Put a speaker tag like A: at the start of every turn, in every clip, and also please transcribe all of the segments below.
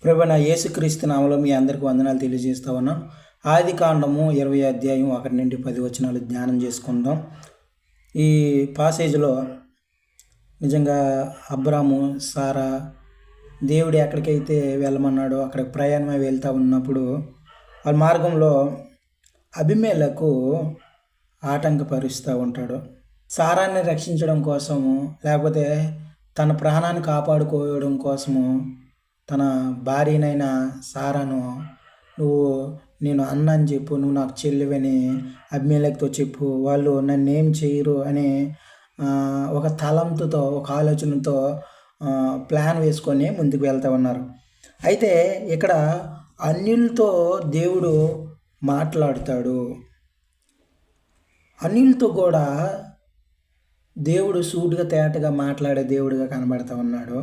A: ప్రభువైన యేసుక్రీస్తు నామములో మీ అందరికీ వందనాలు తెలియజేస్తా ఉన్నాం. ఆదికాండము 20 అధ్యాయం 1 నుండి 10 వచనాలు ధ్యానం చేసుకుందాం. ఈ పాసేజ్లో నిజంగా అబ్రాము, సారా దేవుడు ఎక్కడికైతే వెళ్ళమన్నాడో అక్కడికి ప్రయాణమై వెళ్తూ ఉన్నప్పుడు వాళ్ళ మార్గంలో అబీమెలెకు ఆటంకపరుస్తూ ఉంటాడు. సారాన్ని రక్షించడం కోసము, లేకపోతే తన ప్రాణాన్ని కాపాడుకోవడం కోసము తన భార్యనైన సారాను నేను అన్న అని చెప్పు, నువ్వు నాకు చెల్లివని అబీమెలెకుతో చెప్పు, వాళ్ళు నన్నేం చేయరు అనే ఒక తలంతుతో, ఒక ఆలోచనతో ప్లాన్ వేసుకొని ముందుకు వెళ్తూ ఉన్నారు. అయితే ఇక్కడ అన్యులతో దేవుడు మాట్లాడతాడు. అన్యులతో కూడా దేవుడు సూటిగా తేటగా మాట్లాడే దేవుడిగా కనబడతా ఉన్నాడు.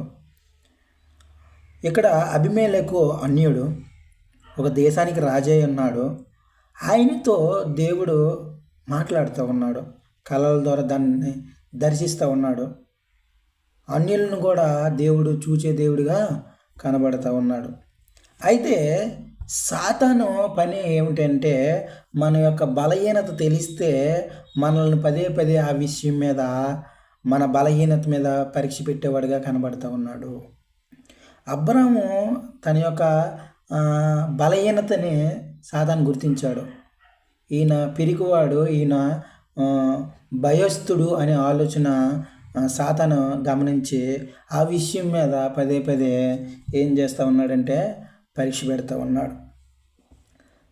A: ఇక్కడ అబీమెలెకు అన్యుడు, ఒక దేశానికి రాజై ఉన్నాడు. ఆయనతో దేవుడు మాట్లాడుతూ ఉన్నాడు, కళల ద్వారా దాన్ని దర్శిస్తూ ఉన్నాడు. అన్యులను కూడా దేవుడు చూచే దేవుడిగా కనబడుతూ ఉన్నాడు. అయితే సాతాను పని ఏమిటంటే, మన యొక్క బలహీనత తెలిస్తే మనల్ని పదే పదే ఆ విషయం మీద, మన బలహీనత మీద పరీక్ష పెట్టేవాడిగా కనబడుతూ ఉన్నాడు. అబ్రాము తన యొక్క బలహీనతని సాతాను గుర్తించాడు. ఈయన పిరికివాడు, ఈయన భయస్థుడు అనే ఆలోచన సాతాను గమనించి ఆ విషయం మీద పదే పదే ఏం చేస్తూ ఉన్నాడంటే పరీక్ష పెడతా ఉన్నాడు.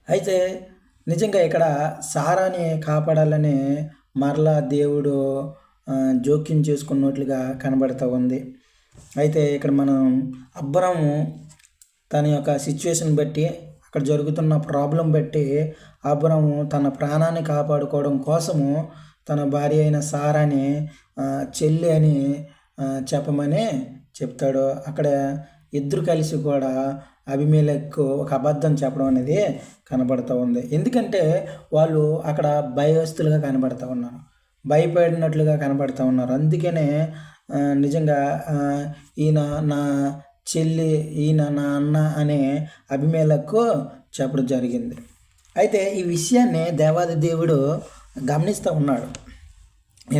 A: అయితే నిజంగా ఇక్కడ సారాని కాపాడాలని మరలా దేవుడు జోక్యం చేసుకున్నట్లుగా కనబడుతూ ఉంది. అయితే ఇక్కడ మనం అబ్రాము తన యొక్క సిచ్యువేషన్ బట్టి, అక్కడ జరుగుతున్న ప్రాబ్లం బట్టి అబ్రాము తన ప్రాణాన్ని కాపాడుకోవడం కోసము తన భార్య అయిన సారాని చెల్లి అని చెప్పమని చెప్తాడు. అక్కడ ఇద్దరు కలిసి కూడా అబీమెలెకు ఒక అబద్ధం చెప్పడం అనేది కనబడుతూ ఉంది. ఎందుకంటే వాళ్ళు అక్కడ భయస్తులుగా కనబడుతూ ఉన్నారు, భయపడినట్లుగా కనబడుతూ ఉన్నారు. అందుకనే నిజంగా ఈయన నా చెల్లి, ఈయన నా అన్న అనే అబీమెలెకు చెప్పడం జరిగింది. అయితే ఈ విషయాన్ని దేవాది దేవుడు గమనిస్తూ ఉన్నాడు.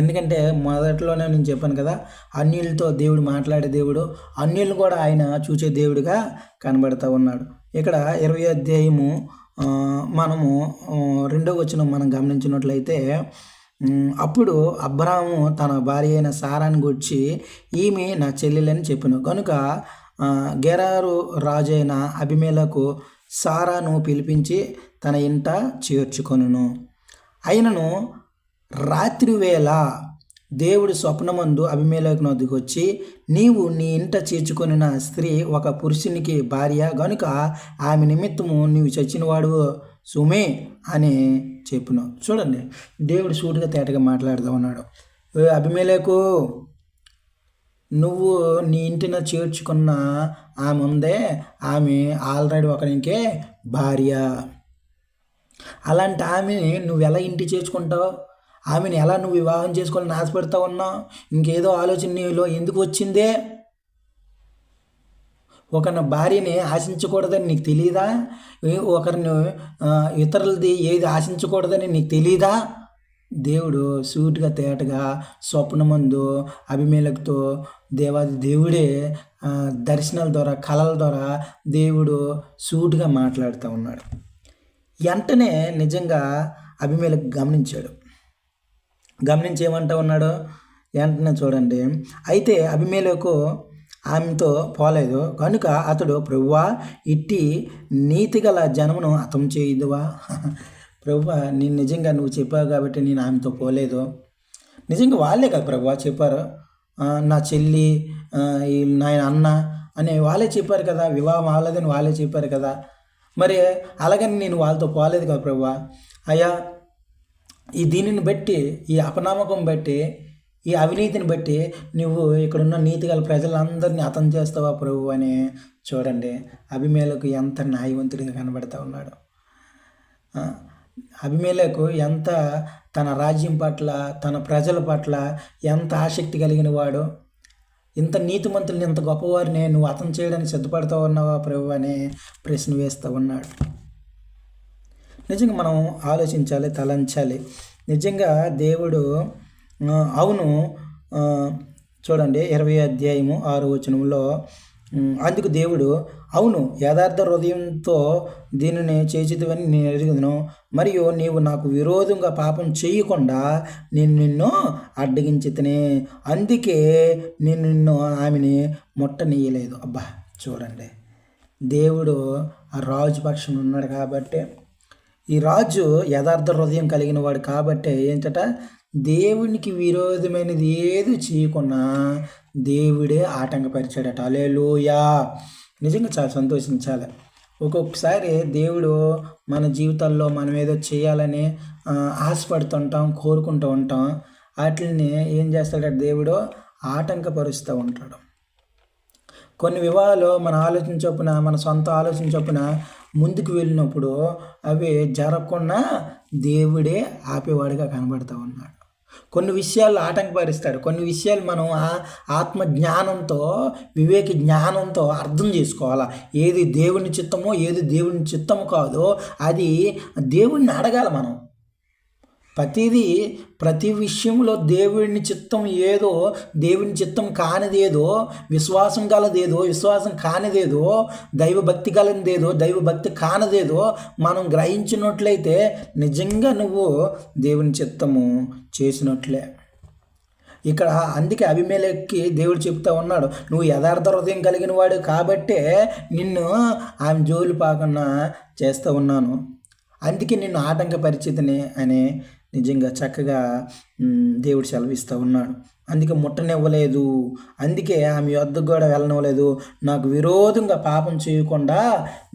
A: ఎందుకంటే మొదట్లోనే నేను చెప్పాను కదా, అన్యులతో దేవుడు మాట్లాడే దేవుడు, అన్యులను కూడా ఆయన చూసే దేవుడిగా కనబడుతూ ఉన్నాడు. ఇక్కడ 20 అధ్యాయము మనము 2వ వచనం మనం గమనించినట్లయితే, అప్పుడు అబ్రాము తన భార్య అయిన సారాను గూర్చి ఈమె నా చెల్లెలని చెప్పెను కనుక గెరారు రాజైన అబీమెలెకు సారాను పిలిపించి తన ఇంట చేర్చుకొనును. అయినను రాత్రివేళ దేవుడు స్వప్నమందు అబీమెలెకు వద్దకు వచ్చి, నీవు నీ ఇంట చేర్చుకొనిన స్త్రీ ఒక పురుషునికి భార్య గనుక ఆమె నిమిత్తము నీవు చచ్చినవాడు సుమే అని చెప్పును. చూడండి, దేవుడు సూటిగా తేటగా మాట్లాడుతూ ఉన్నాడు. అబీమెలెకు, నువ్వు నీ ఇంటిన చేర్చుకున్న ఆమె ఉందే, ఆమె ఆల్రెడీ ఒకరికే భార్య. అలాంటి ఆమెని నువ్వు ఎలా ఇంటి చేర్చుకుంటావు? ఆమెను ఎలా నువ్వు వివాహం చేసుకోవాలని ఆశపడతా ఉన్నావు? ఇంకేదో ఆలోచన నీలో ఎందుకు వచ్చిందే? ఒకరిని భార్యని ఆశించకూడదని నీకు తెలియదా? ఒకరిని ఇతరులది ఏది ఆశించకూడదని నీకు తెలియదా? దేవుడు సూటిగా తేటగా స్వప్నమందు అబీమెలెకుతో దేవాది దేవుడే దర్శనాల ద్వారా, కళల ద్వారా దేవుడు సూటిగా మాట్లాడుతూ ఉన్నాడు. వెంటనే నిజంగా అబీమెలెకు గమనించాడు. గమనించి ఏమంటా ఉన్నాడు వెంటనే చూడండి. అయితే అబీమెలెకు ఆమెతో పోలేదు కనుక అతడు, ప్రభువా, ఇట్టి నీతిగల జనమును హతం చేయుదువా? ప్రభువా, నేను నిజంగా నువ్వు చెప్పావు కాబట్టి నేను ఆమెతో పోలేదు. నిజంగా వాళ్ళే కదా ప్రభువా చెప్పారు, నా చెల్లి, నా అన్న అని వాళ్ళే చెప్పారు కదా, వివాహం అవ్వలేదని వాళ్ళే చెప్పారు కదా. మరి అలాగని నేను వాళ్ళతో పోలేదు కదా ప్రభువా. అయ్యా, ఈ దీనిని బట్టి, ఈ అపనమ్మకం బట్టి, ఈ అవినీతిని బట్టి నువ్వు ఇక్కడున్న నీతిగల ప్రజలందరినీ హతం చేస్తావా ప్రభు అని. చూడండి, అబీమెలెకు ఎంత న్యాయవంతుడిగా కనబడుతూ ఉన్నాడు. అబీమెలెకు ఎంత తన రాజ్యం పట్ల, తన ప్రజల పట్ల ఎంత ఆసక్తి కలిగిన వాడు, ఇంత నీతిమంతుల్ని ఇంత గొప్పవారిని నువ్వు హతం చేయడానికి సిద్ధపడతా ఉన్నావా ప్రభు అనే ప్రశ్న వేస్తూ ఉన్నాడు. నిజంగా మనం ఆలోచించాలి, తలంచాలి. నిజంగా దేవుడు అవును చూడండి 20వ అధ్యాయము 6వ వచనంలో అందుకు దేవుడు అవును యథార్థ హృదయంతో దీనిని చేసేదివని నేను ఎరుగుదును, మరియు నీవు నాకు విరోధంగా పాపం చేయకుండా నేను నిన్ను అడ్డగించితిని, అందుకే నేను నిన్ను ఆమెని ముట్టనీయలేదు. అబ్బా చూడండి, దేవుడు ఆ రాజు పక్షం ఉన్నాడు కాబట్టి, ఈ రాజు యథార్థ హృదయం కలిగిన వాడు కాబట్టి ఏంటట, దేవునికి విరోధమైనది ఏది చేయకుండా దేవుడే ఆటంకపరిచాడట. హల్లెలూయా. నిజంగా చాలా సంతోషించాలి. ఒక్కొక్కసారి దేవుడు మన జీవితాల్లో మనం ఏదో చేయాలని ఆశపడుతుంటాం, కోరుకుంటూ ఉంటాం. వాటిని ఏం చేస్తాడంటే దేవుడు ఆటంకపరుస్తూ ఉంటాడు. కొన్ని వివాహాలు మన ఆలోచన చొప్పున, మన సొంత ఆలోచన చొప్పున ముందుకు వెళ్ళినప్పుడు అవి జరగకుండా దేవుడే ఆపేవాడిగా కనబడుతూ ఉన్నాడు. కొన్ని విషయాలు ఆటంకపరుస్తాడు. కొన్ని విషయాలు మనం ఆత్మ జ్ఞానంతో, వివేక జ్ఞానంతో అర్థం చేసుకోవాలా. ఏది దేవుని చిత్తమో ఏది దేవుని చిత్తము కాదో అది దేవుడిని అడగాలి. మనం ప్రతి విషయంలో దేవుని చిత్తం ఏదో, దేవుని చిత్తం కానిదేదో, విశ్వాసం గలదేదో, విశ్వాసం కానిదేదో, దైవభక్తి గలదేదో, దైవభక్తి కానిదేదో మనం గ్రహించినట్లయితే నిజంగా నువ్వు దేవుని చిత్తము చేసినట్లే. ఇక్కడ అందుకే అబీమెలెకుకి దేవుడు చెప్తా ఉన్నాడు, నువ్వు యథార్థ హృదయం కలిగిన వాడు కాబట్టే నిన్ను ఆమె జోలు పాకుండా చేస్తూ ఉన్నాను, అందుకే నిన్ను ఆటంకపరిచితిని అని నిజంగా చక్కగా దేవుడు సెలవిస్తూ ఉన్నాడు. అందుకే ముట్టనివ్వలేదు, అందుకే ఆమె యొద్దకు కూడా వెళ్ళనివ్వలేదు, నాకు విరోధంగా పాపం చేయకుండా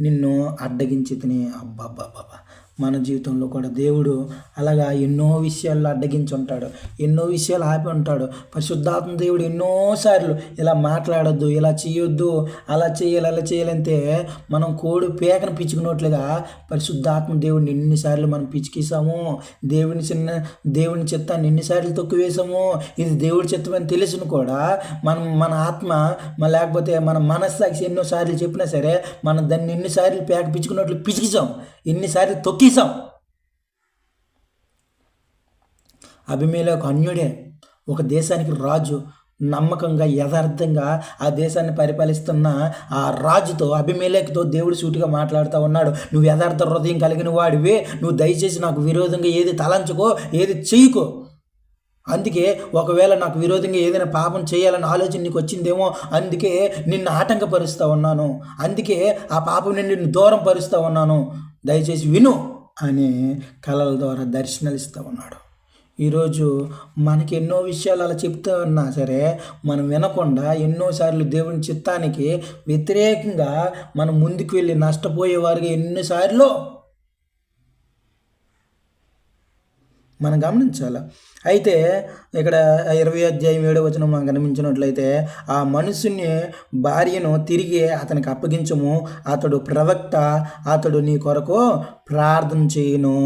A: నిన్ను అడ్డగించితిని. అబ్బాబ్బాబ్బా, మన జీవితంలో కూడా దేవుడు అలాగా ఎన్నో విషయాల్లో అడ్డగించి ఉంటాడు, ఎన్నో విషయాలు ఆపి ఉంటాడు. పరిశుద్ధాత్మ దేవుడు ఎన్నోసార్లు ఇలా మాట్లాడొద్దు, ఇలా చేయొద్దు, అలా చేయాలి, అలా చేయాలంటే మనం కోడి పేకను పిచ్చుకున్నట్లుగా పరిశుద్ధాత్మ దేవుడిని ఎన్నిసార్లు మనం పిచ్చికేసాము, దేవుని చిత్తాన్ని ఎన్నిసార్లు తొక్కివేసాము. ఇది దేవుడి చిత్తం అని తెలిసిన కూడా మన ఆత్మ లేకపోతే మన మనస్సాక్షి ఎన్నోసార్లు చెప్పినా సరే మనం దాన్ని ఎన్నిసార్లు పేక పిచ్చుకున్నట్లు పిచ్చికిసాం, ఎన్నిసార్లు తొక్కిసాం. అబీమెలెకు అన్యుడే, ఒక దేశానికి రాజు, నమ్మకంగా యథార్థంగా ఆ దేశాన్ని పరిపాలిస్తున్న ఆ రాజుతో, అబీమెలెకుతో దేవుడు సూటిగా మాట్లాడుతూ ఉన్నాడు, నువ్వు యథార్థ హృదయం కలిగిన వాడివే, నువ్వు దయచేసి నాకు విరోధంగా ఏది తలంచుకో, ఏది చెయ్యకో. అందుకే ఒకవేళ నాకు విరోధంగా ఏదైనా పాపం చేయాలని ఆలోచన నీకు వచ్చిందేమో, అందుకే నిన్ను ఆటంకపరుస్తూ ఉన్నాను, అందుకే ఆ పాపం నుండి నిన్ను దూరం పరుస్తూ ఉన్నాను, దయచేసి విను అని కళల ద్వారా దర్శనాలు ఇస్తూ ఉన్నాడు. ఈరోజు మనకి ఎన్నో విషయాలు అలా చెప్తూ ఉన్నా సరే మనం వినకుండా ఎన్నోసార్లు దేవుని చిత్తానికి వ్యతిరేకంగా మనం ముందుకు వెళ్ళి నష్టపోయేవారుగా ఎన్నోసార్లు మనం గమనించాలి. అయితే ఇక్కడ 20వ అధ్యాయం 7వ వచనం మనం గమనించినట్లయితే, ఆ మనుషుని భార్యను తిరిగి అతనికి అప్పగించము, అతడు ప్రవక్త, అతడు నీ కొరకు ప్రార్థన చేయను,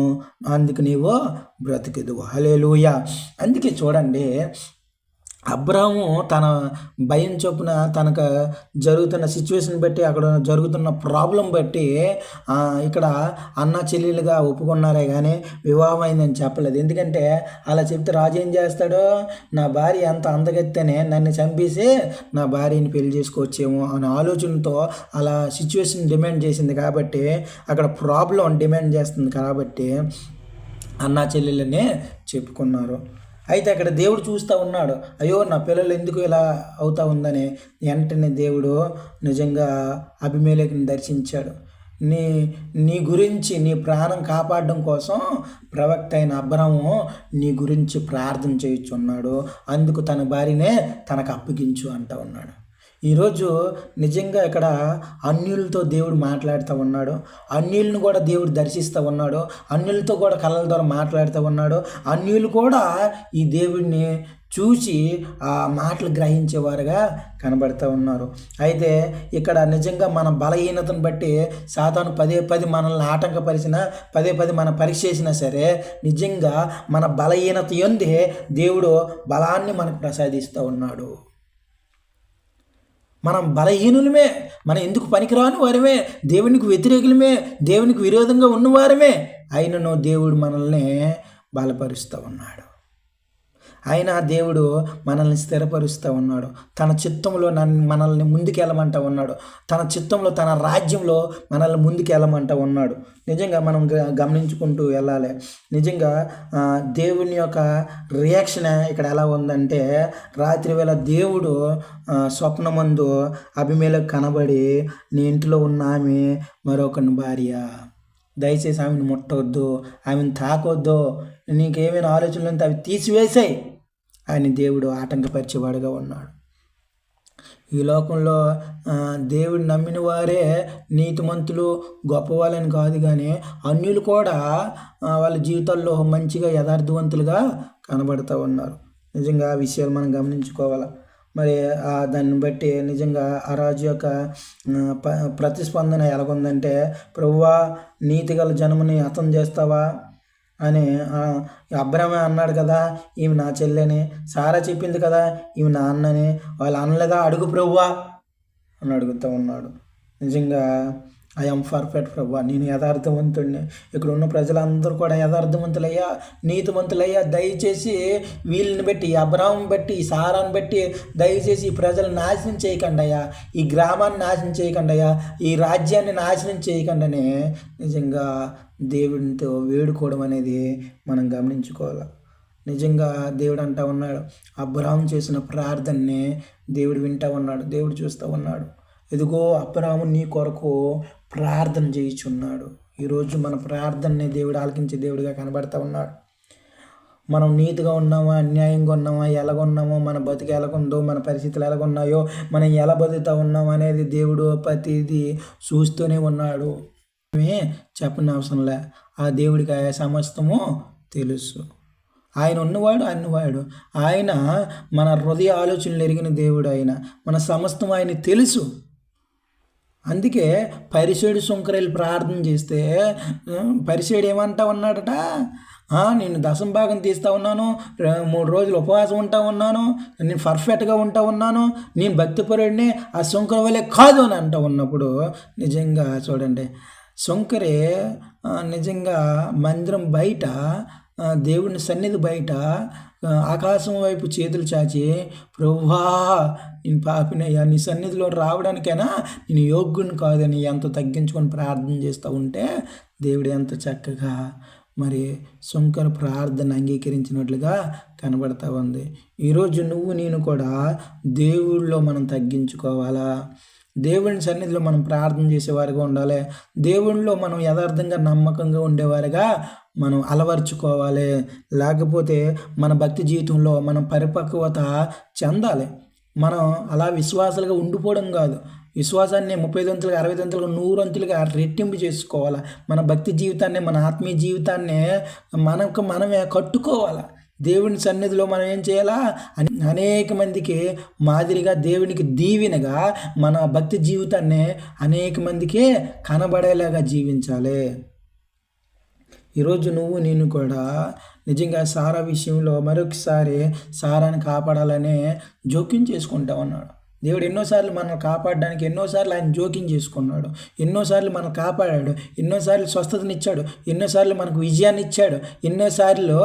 A: అందుకు నీవు బ్రతికెదువు. హల్లెలూయా. అందుకే చూడండి, అబ్రాహాము తన భయం చొప్పున తనకు జరుగుతున్న సిచ్యువేషన్ బట్టి, అక్కడ జరుగుతున్న ప్రాబ్లం బట్టి ఇక్కడ అన్న చెల్లెలుగా ఒప్పుకున్నారే కానీ వివాహం అయిందని చెప్పలేదు. ఎందుకంటే అలా చెప్తే రాజు ఏం చేస్తాడు, నా భార్య అంత అందగత్తెనే నన్ను చంపేసి నా భార్యని పెళ్లి చేసుకోవచ్చేమో అనే ఆలోచనతో అలా సిచ్యువేషన్ డిమాండ్ చేసింది కాబట్టి, అక్కడ ప్రాబ్లం డిమాండ్ చేస్తుంది కాబట్టి అన్నా చెల్లెలనే చెప్పుకున్నారు. అయితే అక్కడ దేవుడు చూస్తూ ఉన్నాడు, అయ్యో నా పిల్లలు ఎందుకు ఇలా అవుతా ఉందని. వెంటనే దేవుడు నిజంగా అబీమెలెకుని దర్శించాడు. నీ గురించి, నీ ప్రాణం కాపాడడం కోసం ప్రవక్త అయిన అబ్రాహాము నీ గురించి ప్రార్థన చేయుచున్నాడు, అందుకు తన భార్యనే తనకు అప్పగించు అంటూ ఉన్నాడు. ఈరోజు నిజంగా ఇక్కడ అన్యులతో దేవుడు మాట్లాడుతూ ఉన్నాడు, అన్యులను కూడా దేవుడు దర్శిస్తూ ఉన్నాడు, అన్యులతో కూడా కళ్ళ ద్వారా మాట్లాడుతూ ఉన్నాడు. అన్యులు కూడా ఈ దేవుడిని చూసి ఆ మాటలు గ్రహించేవారుగా కనబడుతూ ఉన్నారు. అయితే ఇక్కడ నిజంగా మన బలహీనతను బట్టి సాతాను పదే మనల్ని ఆటంకపరిచినా, పదే మన పరీక్ష చేసినా సరే నిజంగా మన బలహీనత యందే దేవుడు బలాన్ని మనకు ప్రసాదిస్తూ ఉన్నాడు. మనం బలహీనులమే, మనం ఎందుకు పనికిరాని వారమే, దేవునికి వ్యతిరేకులమే, దేవునికి విరోధంగా ఉన్నవారమే. అయినను దేవుడు మనల్ని బలపరుస్తూ ఉన్నాడు. అయినా దేవుడు మనల్ని స్థిరపరుస్తూ ఉన్నాడు. తన చిత్తంలో మనల్ని ముందుకెళ్ళమంటూ ఉన్నాడు. తన చిత్తంలో, తన రాజ్యంలో మనల్ని ముందుకెళ్ళమంటూ ఉన్నాడు. నిజంగా మనం గమనించుకుంటూ వెళ్ళాలి. నిజంగా దేవుని యొక్క రియాక్షన్ ఇక్కడ ఎలా ఉందంటే, రాత్రి వేళ దేవుడు స్వప్నమందు అబీమెలెకు కనబడి, నీ ఇంటిలో ఉన్న ఆమె మరొకని భార్య, దయచేసి ఆమెను ముట్టవద్దు, ఆమెను తాకొద్దు, నీకేమైనా ఆలోచనలు ఉంటే అవి తీసివేసాయి అని దేవుడు ఆటంకపరిచేవాడుగా ఉన్నాడు. ఈ లోకంలో దేవుడు నమ్మిన వారే నీతిమంతులు, గొప్పవాళ్ళని కాదు, కానీ అన్యులు కూడా వాళ్ళ జీవితాల్లో మంచిగా యథార్థవంతులుగా కనబడుతూ ఉన్నారు. నిజంగా ఆ విషయాలు మనం గమనించుకోవాలి. మరి దాన్ని బట్టి నిజంగా ఆ రాజు యొక్క ప్రతిస్పందన ఎలాగుందంటే, ప్రభువా, నీతిగల జనముని హతం చేస్తావా అని అబ్రామే అన్నాడు కదా, ఈమె నా చెల్లెని. సారా చెప్పింది కదా, ఈమె నా అన్నని. వాళ్ళు అనలేదా, అడుగు ప్రభువా అని అడుగుతూ ఉన్నాడు. నిజంగా ఐఎమ్ పర్ఫెక్ట్ ప్రభువా, నేను యథార్థవంతుడిని. ఇక్కడ ఉన్న ప్రజలందరూ కూడా యథార్థవంతులయ్యా, నీతివంతులయ్యా. దయచేసి వీళ్ళని బట్టి, అబ్రాహం బట్టి, సారాన్ని బట్టి దయచేసి ఈ ప్రజలు నాశనం చేయకండి అయ్యా, ఈ గ్రామాన్ని నాశనం చేయకండి అయ్యా, ఈ రాజ్యాన్ని నాశనం చేయకండి. నిజంగా దేవునితో వేడుకోవడం అనేది మనం గమనించుకోవాలి. నిజంగా దేవుడు అంటూ ఉన్నాడు, అబ్రాహం చేసిన ప్రార్థనని దేవుడు వింటూ ఉన్నాడు, దేవుడు చూస్తూ ఉన్నాడు. ఇదిగో అబ్రాహము నీ కొరకు ప్రార్థన చేయుచున్నాడు. ఈరోజు మన ప్రార్థనని దేవుడు ఆలకించే దేవుడిగా కనబడుతూ ఉన్నాడు. మనం నీతిగా ఉన్నామా, అన్యాయంగా ఉన్నామా, ఎలాగున్నామో, మన బతుకు ఎలాగుందో, మన పరిస్థితులు ఎలాగున్నాయో, మనం ఎలా బతుకుతూ ఉన్నాం అనేది దేవుడు ప్రతిదీ చూస్తూనే ఉన్నాడు. చెప్పని అవసరంలే, ఆ దేవుడికి ఆ సమస్తము తెలుసు. ఆయన ఉన్నవాడు అన్నవాడు. ఆయన మన హృదయ ఆలోచనలు ఎరిగిన దేవుడు. ఆయన మన సమస్తం ఆయన తెలుసు. అందుకే పరిసేడు సుంకరేలు ప్రార్థన చేస్తే పరిసేడు ఏమంటా ఉన్నాడట, నేను దశం భాగం తీస్తూ ఉన్నాను, 3 రోజులు ఉపవాసం ఉంటా ఉన్నాను, నేను పర్ఫెక్ట్గా ఉంటా ఉన్నాను, నేను భక్తిపరుడిని, ఆ సుంకర వల్లే కాదు అని అంటూ ఉన్నప్పుడు నిజంగా చూడండి, సుంకరే నిజంగా మందిరం బయట, దేవుని సన్నిధి బయట ఆకాశం వైపు చేతులు చాచి, ప్రభువా, నేను పాపినయ్యా, నీ సన్నిధిలో రావడానికైనా నేను యోగ్యుని కాదని ఎంత తగ్గించుకొని ప్రార్థన చేస్తూ ఉంటే దేవుడు ఎంత చక్కగా మరి సుంకర ప్రార్థన అంగీకరించినట్లుగా కనబడతా ఉంది. ఈరోజు నువ్వు నేను కూడా దేవుళ్ళలో మనం తగ్గించుకోవాలా, దేవుని సన్నిధిలో మనం ప్రార్థన చేసేవారిగా ఉండాలి, దేవునిలో మనం యథార్థంగా నమ్మకంగా ఉండేవారిగా మనం అలవర్చుకోవాలి. లేకపోతే మన భక్తి జీవితంలో మనం పరిపక్వత చెందాలి. మనం అలా విశ్వాసాలుగా ఉండిపోవడం కాదు, విశ్వాసాన్ని 30 అంతులుగా, 60 అంతులుగా, 100 అంతులుగా రెట్టింపు చేసుకోవాలి. మన భక్తి జీవితాన్ని, మన ఆత్మీయ జీవితాన్ని మనమే కట్టుకోవాలి. దేవుని సన్నిధిలో మనం ఏం చేయాలా, అనేక మందికి మాదిరిగా, దేవునికి దీవెనగా మన భక్తి జీవితాన్ని అనేక మందికి కనబడేలాగా జీవించాలి. ఈరోజు నువ్వు నేను కూడా నిజంగా సారా విషయంలో మరొకసారి సారాన్ని కాపాడాలనే జోక్యం చేసుకుంటా ఉన్నాడు. దేవుడు ఎన్నోసార్లు మనల్ని కాపాడడానికి ఎన్నోసార్లు ఆయన జోక్యం చేసుకున్నాడు, ఎన్నోసార్లు మనల్ని కాపాడాడు, ఎన్నోసార్లు స్వస్థతనిచ్చాడు, ఎన్నోసార్లు మనకు విజయాన్ని ఇచ్చాడు, ఎన్నోసార్లు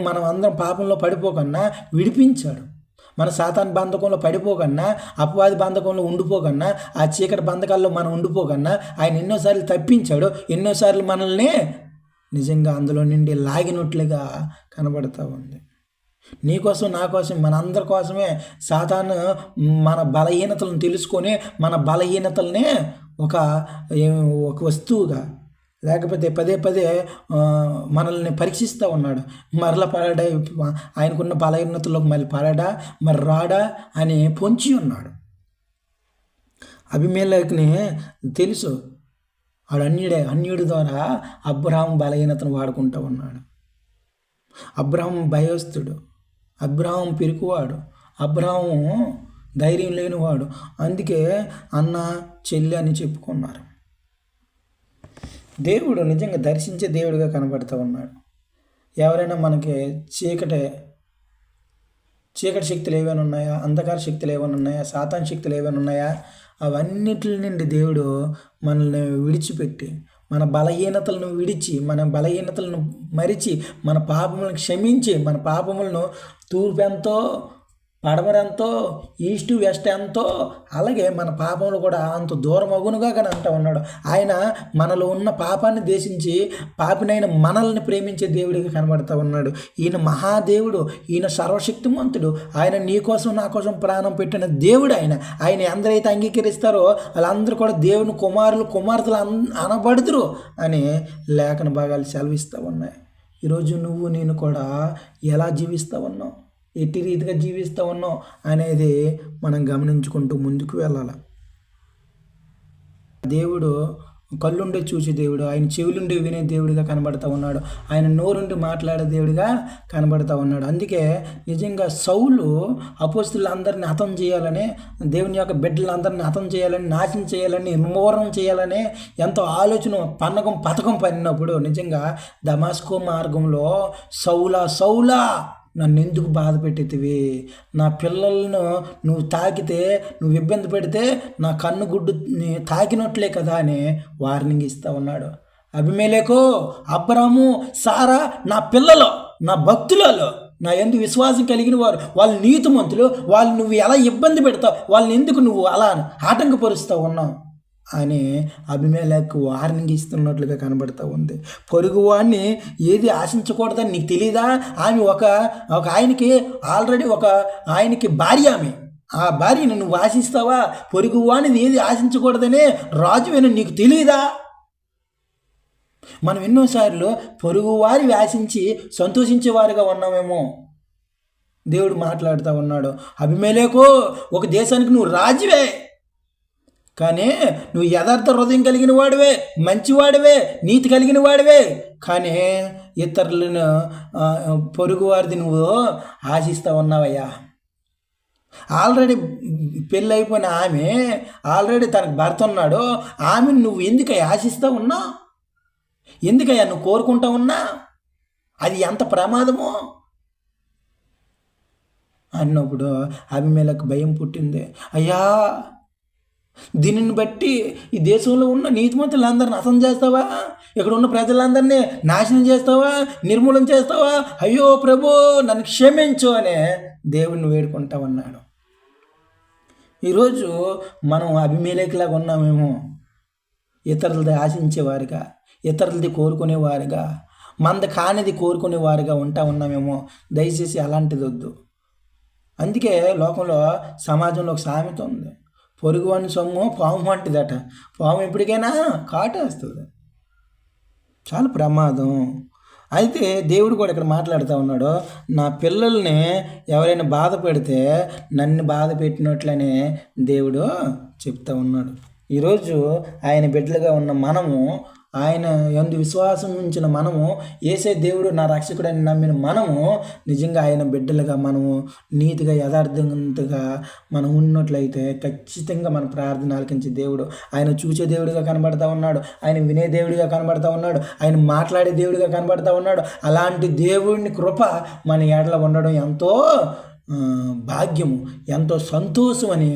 A: మనం అందరం పాపంలో పడిపోకన్నా విడిపించాడు. మన సాతాను బంధకంలో పడిపోకన్నా, అపవాది బంధకంలో ఉండిపోకన్నా, ఆ చీకటి బంధకాల్లో మనం ఉండిపోకన్నా ఆయన ఎన్నోసార్లు తప్పించాడు, ఎన్నోసార్లు మనల్ని నిజంగా అందులో నుండి లాగినట్లుగా కనబడుతూ ఉంది. నీకోసం, నా కోసం, మనందరి కోసమే సాతాను మన బలహీనతలను తెలుసుకొని మన బలహీనతలనే ఒక వస్తువుగా, లేకపోతే పదే పదే మనల్ని పరీక్షిస్తూ ఉన్నాడు. మరలా పడడా, ఆయనకున్న బలహీనతలోకి మళ్ళీ పడడా, మరి రాడా అని పొంచి ఉన్నాడు. అబీమెలెకుని తెలుసు, వాడు అన్యుడి ద్వారా అబ్రాహాము బలహీనతను వాడుకుంటూ ఉన్నాడు. అబ్రాహాము భయస్థుడు, అబ్రాహాము పిరికివాడు, అబ్రాహాము ధైర్యం లేనివాడు. అందుకే అన్న చెల్లి అని చెప్పుకున్నారు. దేవుడు నిజంగా దర్శించే దేవుడిగా కనబడుతూ ఉన్నాడు. ఎవరైనా మనకి చీకటి చీకటి శక్తులు ఏమైనా ఉన్నాయా, అంధకార శక్తులు ఏమైనా ఉన్నాయా, సాతాన్ శక్తులు ఏమైనా ఉన్నాయా, అవన్నిటి నుండి దేవుడు మనల్ని విడిచిపెట్టి, మన బలహీనతలను విడిచి, మన బలహీనతలను మరిచి, మన పాపములను క్షమించి, మన పాపములను తూర్పు ఎంతో పడమరెంతో ఈస్ట్ వెస్ట్ ఎంతో అలాగే మన పాపములు కూడా అంత దూరం అగునుగా కానీ అంటూ ఉన్నాడు. ఆయన మనలో ఉన్న పాపాన్ని దేశించి పాపినైన మనల్ని ప్రేమించే దేవుడిగా కనబడుతూ ఉన్నాడు. ఈయన మహాదేవుడు, ఈయన సర్వశక్తిమంతుడు, ఆయన నీ కోసం నా కోసం ప్రాణం పెట్టిన దేవుడు. ఆయన ఎందరైతే అంగీకరిస్తారో వాళ్ళందరూ కూడా దేవుని కుమారులు కుమార్తెలు అనబడుతురు అని లేఖన భాగాలు సెలవిస్తూ ఉన్నాయి. ఈరోజు నువ్వు నేను కూడా ఎలా జీవిస్తూ ఉన్నావు, ఎట్టి రీతిగా జీవిస్తూ ఉన్నాం అనేది మనం గమనించుకుంటూ ముందుకు వెళ్ళాలి. దేవుడు కళ్ళుండే చూసే దేవుడు, ఆయన చెవులుండి వినే దేవుడిగా కనబడుతూ ఉన్నాడు, ఆయన నోరుండి మాట్లాడే దేవుడిగా కనబడుతూ ఉన్నాడు. అందుకే నిజంగా సౌలు అపోస్తులందరినీ హతం చేయాలని, దేవుని యొక్క బిడ్డలందరినీ హతం చేయాలని, నాశనం చేయాలని, నిర్మూలనం చేయాలని ఎంతో ఆలోచన పథకం పడినప్పుడు నిజంగా దమాస్కో మార్గంలో సౌలా నన్ను ఎందుకు బాధ పెట్టేతివి, నా పిల్లలను నువ్వు తాకితే, నువ్వు ఇబ్బంది పెడితే నా కన్ను గుడ్డు తాకినట్లే కదా అని వార్నింగ్ ఇస్తూ ఉన్నాడు. అబీమెలెకు, అబ్రాము, సారా నా పిల్లలు, నా భక్తులలో నా యందు విశ్వాసం కలిగిన వారు, వాళ్ళు నీతిమంతులు, వాళ్ళు నువ్వు ఎలా ఇబ్బంది పెడతావు, వాళ్ళని ఎందుకు నువ్వు అలా ఆటంకపరుస్తూ ఉన్నావు అని అబీమెలెకు వార్నింగ్ ఇస్తున్నట్లుగా కనబడుతూ ఉంది. పొరుగువాడిని ఏది ఆశించకూడదని నీకు తెలీదా? ఆమె ఒక ఆయనకి ఆల్రెడీ ఆయనకి భార్య, ఆమె ఆ భార్యను నువ్వు ఆశిస్తావా? పొరుగువాడిని ఏది ఆశించకూడదనే రాజువేను నీకు తెలీదా? మనం ఎన్నోసార్లు పొరుగువారి ఆశించి సంతోషించేవారుగా ఉన్నామేమో. దేవుడు మాట్లాడుతూ ఉన్నాడు, అబీమెలెకు ఒక దేశానికి నువ్వు రాజువే, కానీ నువ్వు యథార్థ హృదయం కలిగిన వాడివే, మంచివాడివే, నీతి కలిగిన వాడివే, కానీ ఇతరులను పొరుగువారిది నువ్వు ఆశిస్తూ ఉన్నావయ్యా. ఆల్రెడీ పెళ్ళి అయిపోయిన ఆమె, ఆల్రెడీ తనకు భర్త ఉన్నాడు, ఆమెను నువ్వు ఎందుకయ్యా ఆశిస్తూ ఉన్నావు, ఎందుకయ్యా నువ్వు కోరుకుంటా ఉన్నా? అది ఎంత ప్రమాదమో అన్నప్పుడు అబీమెలెకు భయం పుట్టింది. అయ్యా, దీనిని బట్టి ఈ దేశంలో ఉన్న నీతిమంతులందరిని హతం చేస్తావా? ఇక్కడ ఉన్న ప్రజలందరినీ నాశనం చేస్తావా, నిర్మూలన చేస్తావా? అయ్యో ప్రభు, నన్ను క్షమించు అనే దేవుడిని వేడుకుంటా ఉన్నాడు. ఈరోజు మనం అబీమెలెకులాగా ఉన్నామేమో, ఇతరులది ఆశించేవారుగా, ఇతరులది కోరుకునేవారుగా, మంద కానిది కోరుకునేవారుగా ఉన్నామేమో. దయచేసి అలాంటిది వద్దు. అందుకే లోకంలో, సమాజంలో ఒక సామెత ఉంది, పొరుగువాని సొమ్ము పాము వంటిదట, పాము ఎప్పటికైనా కాటేస్తుంది. చాలా ప్రమాదం. అయితే దేవుడు కూడా ఇక్కడ మాట్లాడుతూ ఉన్నాడు, నా పిల్లల్ని ఎవరైనా బాధ పెడితే నన్ను బాధ పెట్టినట్లనే దేవుడు చెప్తా ఉన్నాడు. ఈరోజు ఆయన బిడ్డలుగా ఉన్న మనము, ఆయన యందు విశ్వాసం ఉంచిన మనము, యేసే దేవుడు నా రక్షకుడని నమ్మిన మనము నిజంగా ఆయన బిడ్డలుగా మనము నీతిగా యథార్థంగా మనం ఉన్నట్లయితే ఖచ్చితంగా మన ప్రార్థన ఆలకించే దేవుడు, ఆయన చూసే దేవుడిగా కనబడతా ఉన్నాడు, ఆయన వినే దేవుడిగా కనబడతా ఉన్నాడు, ఆయన మాట్లాడే దేవుడిగా కనబడతా ఉన్నాడు. అలాంటి దేవుడిని కృప మన ఏడల ఉండడం ఎంతో భాగ్యము, ఎంతో సంతోషం అని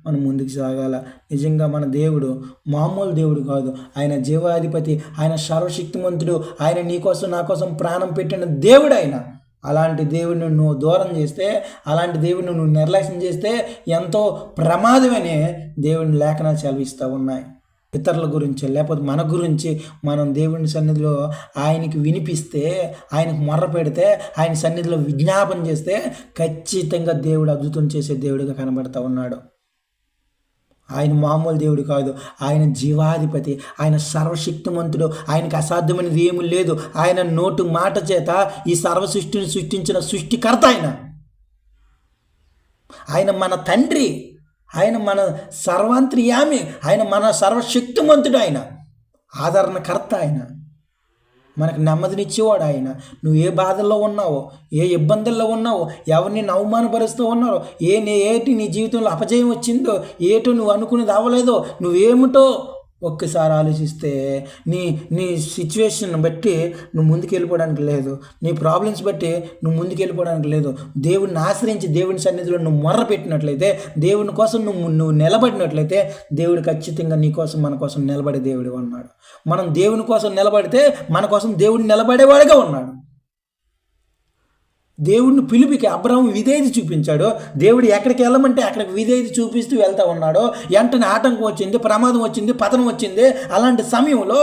A: మనం ముందుకు సాగాల. నిజంగా మన దేవుడు మామూలు దేవుడు కాదు, ఆయన జీవాధిపతి, ఆయన సర్వశక్తిమంతుడు, ఆయన నీ కోసం నా కోసం ప్రాణం పెట్టిన దేవుడు ఆయన. అలాంటి దేవుడిని నువ్వు దూరం చేస్తే, అలాంటి దేవుడిని నువ్వు నిర్లక్ష్యం చేస్తే ఎంతో ప్రమాదమని దేవుని లేఖనాలు సెలవిస్తూ ఉన్నాయి. ఇతరుల గురించి లేకపోతే మన గురించి మనం దేవుని సన్నిధిలో ఆయనకి వినిపిస్తే, ఆయనకు మొర్ర పెడితే, ఆయన సన్నిధిలో విజ్ఞాపన చేస్తే ఖచ్చితంగా దేవుడు అద్భుతం చేసే దేవుడిగా కనబడతా ఉన్నాడు. ఆయన మామూలు దేవుడు కాదు, ఆయన జీవాధిపతి, ఆయన సర్వశక్తిమంతుడు, ఆయనకు అసాధ్యమైనది ఏమీ లేదు. ఆయన నోటు మాట చేత ఈ సర్వ సృష్టిని సృష్టించిన సృష్టికర్త ఆయన మన తండ్రి, ఆయన మన సర్వాంతర్యామి, ఆయన మన సర్వశక్తిమంతుడు, ఆయన ఆదరణకర్త, ఆయన మనకు నెమ్మదినిచ్చేవాడు. ఆయన నువ్వు ఏ బాధల్లో ఉన్నావో, ఏ ఇబ్బందుల్లో ఉన్నావో, ఎవరిని అవమానపరుస్తూ ఉన్నారో, ఏటి నీ జీవితంలో అపజయం వచ్చిందో, ఏటో నువ్వు అనుకునేది అవ్వలేదో, నువ్వేమిటో ఒక్కసారి ఆలోచిస్తే నీ నీ సిచ్యువేషన్ బట్టి నువ్వు ముందుకు వెళ్ళిపోవడానికి లేదు, నీ ప్రాబ్లమ్స్ బట్టి నువ్వు ముందుకు వెళ్ళిపోవడానికి లేదు. దేవుడిని ఆశ్రయించి దేవుని సన్నిధిలో నువ్వు మొర్ర పెట్టినట్లయితే, దేవుని కోసం నువ్వు నిలబడినట్లయితే, దేవుడు ఖచ్చితంగా నీ కోసం మన కోసం నిలబడే దేవుడు ఉన్నాడు. మనం దేవుని కోసం నిలబడితే మన కోసం దేవుడు నిలబడేవాడిగా ఉన్నాడు. దేవుడిని పిలిపికి అబ్రహాము విధేయత చూపించాడు. దేవుడు ఎక్కడికి వెళ్ళమంటే అక్కడికి విధేయత చూపిస్తూ వెళ్తూ ఉన్నాడు. వెంటనే ఆటంకం వచ్చింది, ప్రమాదం వచ్చింది, పతనం వచ్చింది. అలాంటి సమయంలో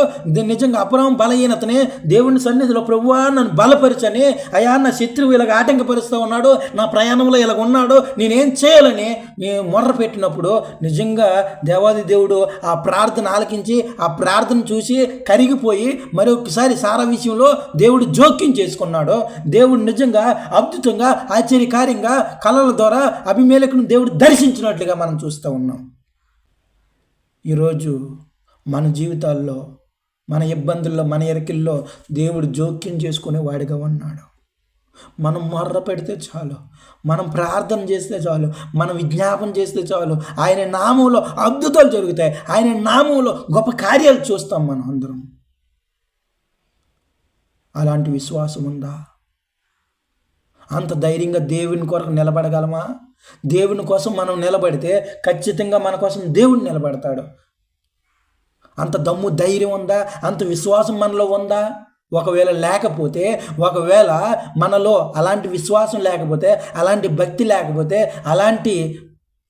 A: నిజంగా అబ్రహాము బలహీనతని దేవుని సన్నిధిలో, ప్రభువా నన్ను బలపరచని, అయా నా శత్రువు ఇలాగ ఆటంకపరుస్తూ ఉన్నాడు, నా ప్రయాణంలో ఇలాగ ఉన్నాడు, నేనేం చేయాలని మొర్ర పెట్టినప్పుడు నిజంగా దేవాది దేవుడు ఆ ప్రార్థన ఆలకించి ఆ ప్రార్థన చూసి కరిగిపోయి మరొకసారి సారా విషయంలో దేవుడు జోక్యం చేసుకున్నాడు. దేవుడు నిజంగా అద్భుతంగా ఆశ్చర్యకార్యంగా కళల ద్వారా అబీమెలెకును దేవుడు దర్శించినట్లుగా మనం చూస్తూ ఉన్నాం. ఈరోజు మన జీవితాల్లో, మన ఇబ్బందుల్లో, మన ఎరికిల్లో దేవుడు జోక్యం చేసుకునే వాడిగా ఉన్నాడు. మనం మొర్ర పెడితే చాలు, మనం ప్రార్థన చేస్తే చాలు, మనం విజ్ఞాపన చేస్తే చాలు, ఆయన నామంలో అద్భుతాలు జరుగుతాయి, ఆయన నామంలో గొప్ప కార్యాలు చూస్తాం మనం అందరం. అలాంటి విశ్వాసం ఉందా? అంత ధైర్యంగా దేవుని కొరకు నిలబడగలమా? దేవుని కోసం మనం నిలబడితే ఖచ్చితంగా మన కోసం దేవుడు నిలబడతాడు. అంత దమ్ము ధైర్యం ఉందా? అంత విశ్వాసం మనలో ఉందా? ఒకవేళ లేకపోతే, ఒకవేళ మనలో అలాంటి విశ్వాసం లేకపోతే, అలాంటి భక్తి లేకపోతే, అలాంటి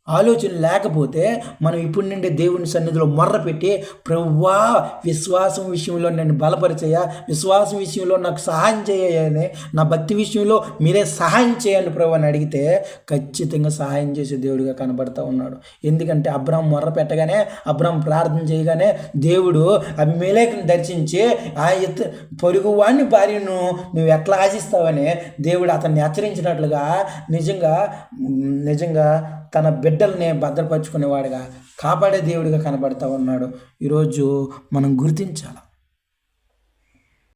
A: ఆలోచన లేకపోతే, మనం ఇప్పుడు నుండి దేవుని సన్నిధిలో మొర్ర పెట్టి, ప్రభువా విశ్వాసం విషయంలో నేను బలపరిచయ్యా, విశ్వాసం విషయంలో నాకు సహాయం చేయని, నా భక్తి విషయంలో మీరే సహాయం చేయండి ప్రభు అని అడిగితే ఖచ్చితంగా సహాయం చేసే దేవుడిగా కనబడుతూ ఉన్నాడు. ఎందుకంటే అబ్రహాము మొర్ర పెట్టగానే, అబ్రహాము ప్రార్థన చేయగానే దేవుడు అబీమెలెకును దర్శించి, ఆ పొరుగువాని భార్యను నువ్వు ఎట్లా ఆశిస్తావని దేవుడు అతన్ని హెచ్చరించినట్లుగా నిజంగా తన బిడ్డల్ని భద్రపరుచుకునేవాడిగా, కాపాడే దేవుడిగా కనబడతా ఉన్నాడు. ఈరోజు మనం గుర్తించాలి.